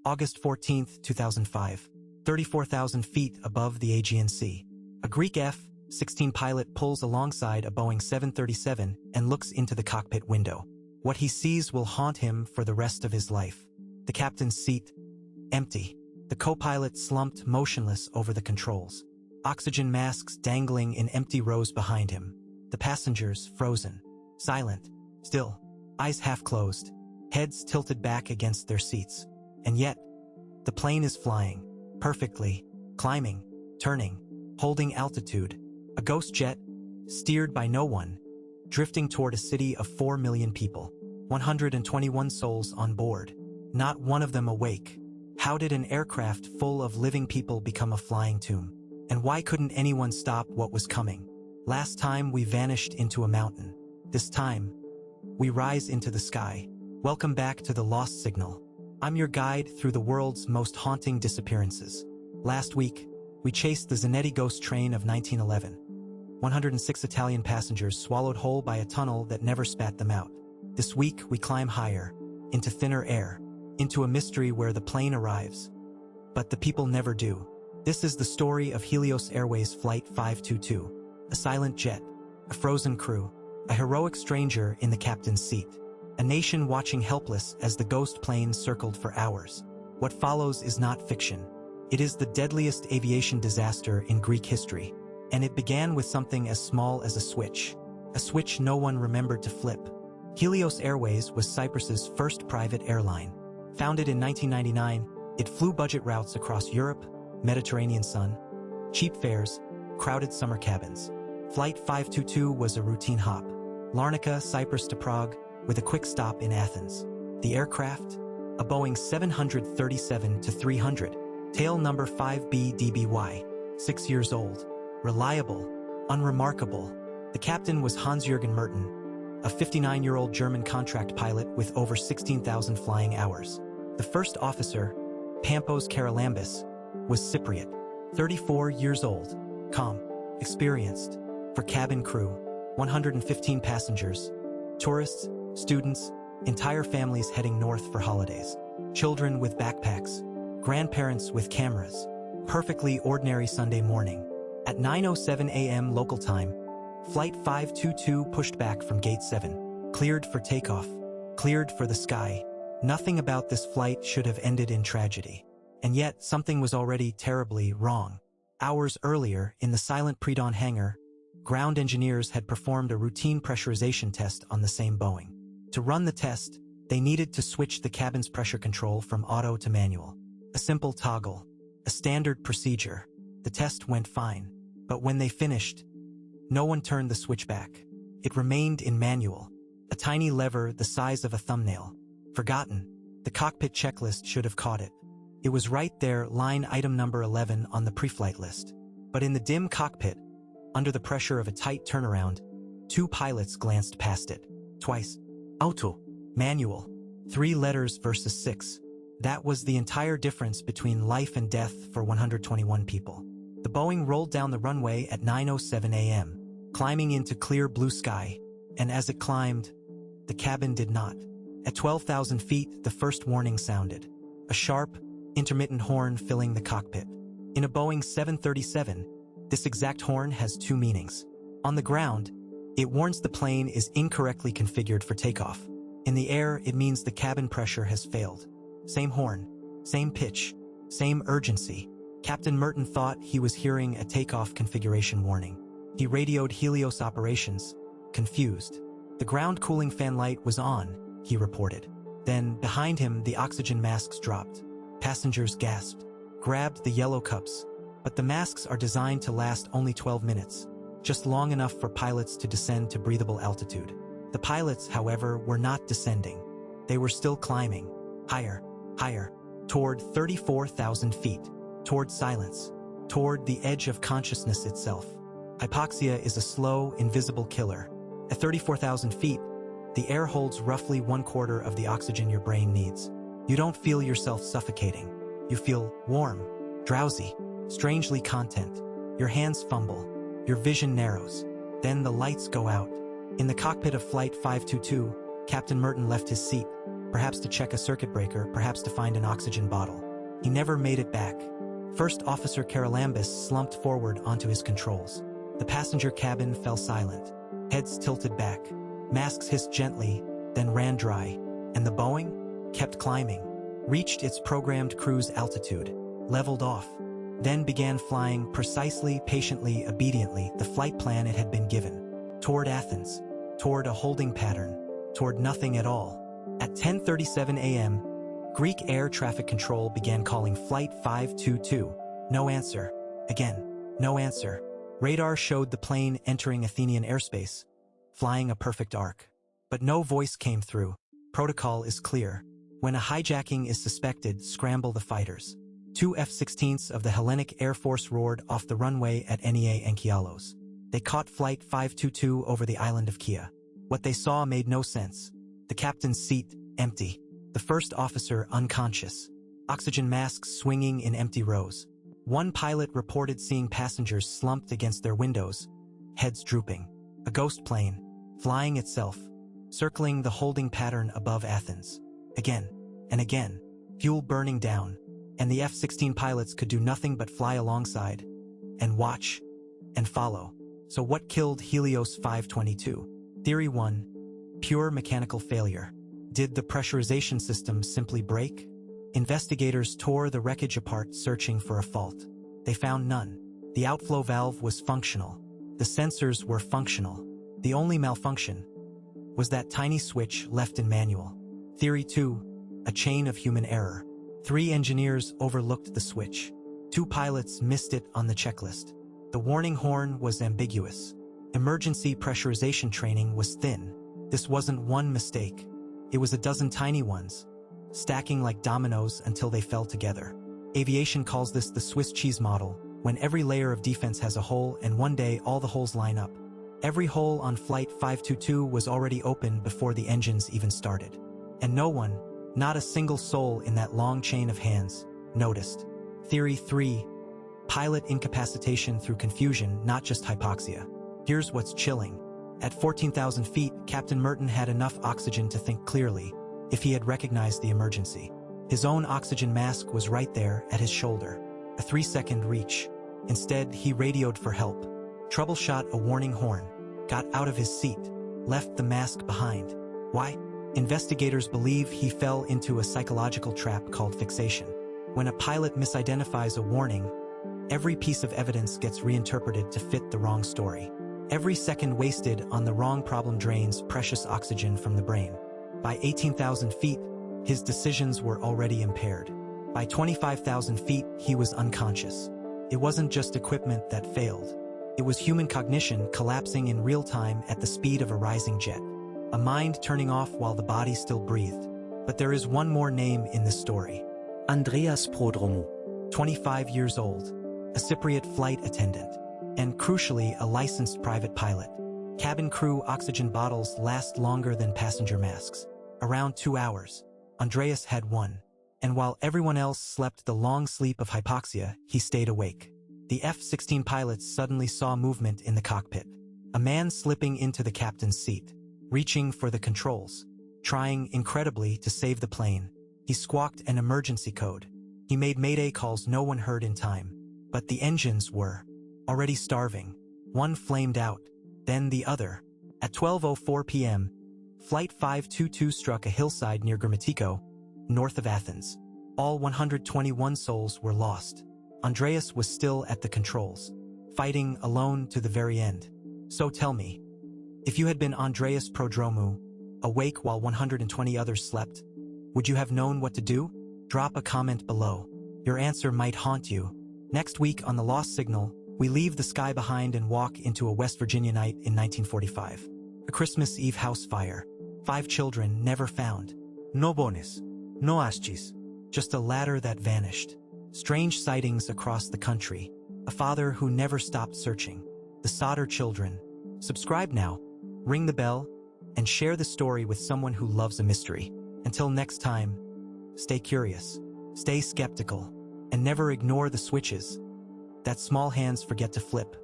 August 14, 2005. 34,000 feet above the Aegean Sea. A Greek F-16 pilot pulls alongside a Boeing 737 and looks into the cockpit window. What he sees will haunt him for the rest of his life. The captain's seat, empty. The co-pilot slumped motionless over the controls. Oxygen masks dangling in empty rows behind him. The passengers frozen, silent, still, eyes half closed, heads tilted back against their seats. And yet, the plane is flying, perfectly, climbing, turning, holding altitude. A ghost jet, steered by no one, drifting toward a city of 4 million people. 121 souls on board. Not one of them awake. How did an aircraft full of living people become a flying tomb? And why couldn't anyone stop what was coming? Last time we vanished into a mountain. This time, we rise into the sky. Welcome back to the Lost Signal. I'm your guide through the world's most haunting disappearances. Last week, we chased the Zanetti ghost train of 1911. 106 Italian passengers swallowed whole by a tunnel that never spat them out. This week, we climb higher, into thinner air, into a mystery where the plane arrives. But the people never do. This is the story of Helios Airways Flight 522, a silent jet, a frozen crew, a heroic stranger in the captain's seat, a nation watching helpless as the ghost plane circled for hours. What follows is not fiction. It is the deadliest aviation disaster in Greek history, and it began with something as small as a switch no one remembered to flip. Helios Airways was Cyprus's first private airline. Founded in 1999, it flew budget routes across Europe, Mediterranean sun, cheap fares, crowded summer cabins. Flight 522 was a routine hop, Larnaca, Cyprus to Prague, with a quick stop in Athens. The aircraft? A Boeing 737-300, tail number 5B-DBY, 6 years old. Reliable, unremarkable. The captain was Hans-Jürgen Merten, a 59-year-old German contract pilot with over 16,000 flying hours. The first officer, Pampos Karalambis, was Cypriot, 34 years old, calm, experienced. For cabin crew, 115 passengers, tourists, students, entire families heading north for holidays, children with backpacks, grandparents with cameras. Perfectly ordinary Sunday morning. At 9:07 a.m. local time, Flight 522 pushed back from Gate 7, cleared for takeoff, cleared for the sky. Nothing about this flight should have ended in tragedy. And yet, something was already terribly wrong. Hours earlier, in the silent pre-dawn hangar, ground engineers had performed a routine pressurization test on the same Boeing. To run the test, they needed to switch the cabin's pressure control from auto to manual. A simple toggle, a standard procedure. The test went fine, but when they finished, no one turned the switch back. It remained in manual, a tiny lever the size of a thumbnail. Forgotten, the cockpit checklist should have caught it. It was right there, line item number 11 on the pre-flight list. But in the dim cockpit, under the pressure of a tight turnaround, 2 pilots glanced past it. Twice. Auto. Manual. 3 letters versus 6. That was the entire difference between life and death for 121 people. The Boeing rolled down the runway at 9:07 a.m., climbing into clear blue sky, and as it climbed, the cabin did not. At 12,000 feet, the first warning sounded. A sharp, intermittent horn filling the cockpit. In a Boeing 737, this exact horn has 2 meanings. On the ground, it warns the plane is incorrectly configured for takeoff. In the air, it means the cabin pressure has failed. Same horn, same pitch, same urgency. Captain Merton thought he was hearing a takeoff configuration warning. He radioed Helios operations, confused. The ground cooling fan light was on, he reported. Then, behind him, the oxygen masks dropped. Passengers gasped, grabbed the yellow cups. But the masks are designed to last only 12 minutes, just long enough for pilots to descend to breathable altitude. The pilots, however, were not descending. They were still climbing, higher, higher, toward 34,000 feet, toward silence, toward the edge of consciousness itself. Hypoxia is a slow, invisible killer. At 34,000 feet, the air holds roughly 1/4 of the oxygen your brain needs. You don't feel yourself suffocating. You feel warm, drowsy, strangely content. Your hands fumble. Your vision narrows. Then the lights go out. In the cockpit of Flight 522, Captain Merton left his seat. perhaps to check a circuit breaker, perhaps to find an oxygen bottle. He never made it back. First Officer Charalambous slumped forward onto his controls. The passenger cabin fell silent. Heads tilted back. Masks hissed gently, then ran dry. And the Boeing kept climbing, reached its programmed cruise altitude, leveled off, then began flying precisely, patiently, obediently, the flight plan it had been given. Toward Athens, toward a holding pattern, toward nothing at all. At 10:37 a.m., Greek air traffic control began calling Flight 522. No answer. Again, no answer. Radar showed the plane entering Athenian airspace, flying a perfect arc. But no voice came through. Protocol is clear. When a hijacking is suspected, scramble the fighters. 2 F-16s of the Hellenic Air Force roared off the runway at NEA and Helios. They caught Flight 522 over the island of Kia. What they saw made no sense. The captain's seat, empty. The first officer, unconscious. Oxygen masks swinging in empty rows. One pilot reported seeing passengers slumped against their windows, heads drooping. A ghost plane, flying itself, circling the holding pattern above Athens. Again and again, fuel burning down, and the F-16 pilots could do nothing but fly alongside, and watch, and follow. So what killed Helios 522? Theory 1. Pure mechanical failure. Did the pressurization system simply break? Investigators tore the wreckage apart searching for a fault. They found none. The outflow valve was functional. The sensors were functional. The only malfunction was that tiny switch left in manual. Theory 2. A chain of human error. 3 engineers overlooked the switch. 2 pilots missed it on the checklist. The warning horn was ambiguous. Emergency pressurization training was thin. This wasn't one mistake. It was a dozen tiny ones, stacking like dominoes until they fell together. Aviation calls this the Swiss cheese model, when every layer of defense has a hole and one day all the holes line up. Every hole on Flight 522 was already open before the engines even started. And no one, not a single soul in that long chain of hands, noticed. Theory 3. Pilot incapacitation through confusion, not just hypoxia. Here's what's chilling. At 14,000 feet, Captain Merton had enough oxygen to think clearly, if he had recognized the emergency. His own oxygen mask was right there at his shoulder. A 3-second reach. Instead, he radioed for help. Troubleshot a warning horn. Got out of his seat. Left the mask behind. Why? Investigators believe he fell into a psychological trap called fixation. When a pilot misidentifies a warning, every piece of evidence gets reinterpreted to fit the wrong story. Every second wasted on the wrong problem drains precious oxygen from the brain. By 18,000 feet, his decisions were already impaired. By 25,000 feet, he was unconscious. It wasn't just equipment that failed. It was human cognition collapsing in real time at the speed of a rising jet. A mind turning off while the body still breathed. But there is one more name in this story. Andreas Prodromou, 25 years old, a Cypriot flight attendant, and crucially a licensed private pilot. Cabin crew oxygen bottles last longer than passenger masks. Around 2 hours. Andreas had one. And while everyone else slept the long sleep of hypoxia, he stayed awake. The F-16 pilots suddenly saw movement in the cockpit. A man slipping into the captain's seat, reaching for the controls, trying incredibly to save the plane. He squawked an emergency code. He made mayday calls no one heard in time. But the engines were already starving. One flamed out, then the other. At 12:04 p.m., Flight 522 struck a hillside near Gramatiko, north of Athens. All 121 souls were lost. Andreas was still at the controls, fighting alone to the very end. So tell me, if you had been Andreas Prodromou, awake while 120 others slept, would you have known what to do? Drop a comment below. Your answer might haunt you. Next week on The Lost Signal, we leave the sky behind and walk into a West Virginia night in 1945. A Christmas Eve house fire. 5 children never found. No bonus. No ashes. Just a ladder that vanished. Strange sightings across the country. A father who never stopped searching. The Sodder children. Subscribe now, ring the bell, and share the story with someone who loves a mystery. Until next time, stay curious, stay skeptical, and never ignore the switches that small hands forget to flip.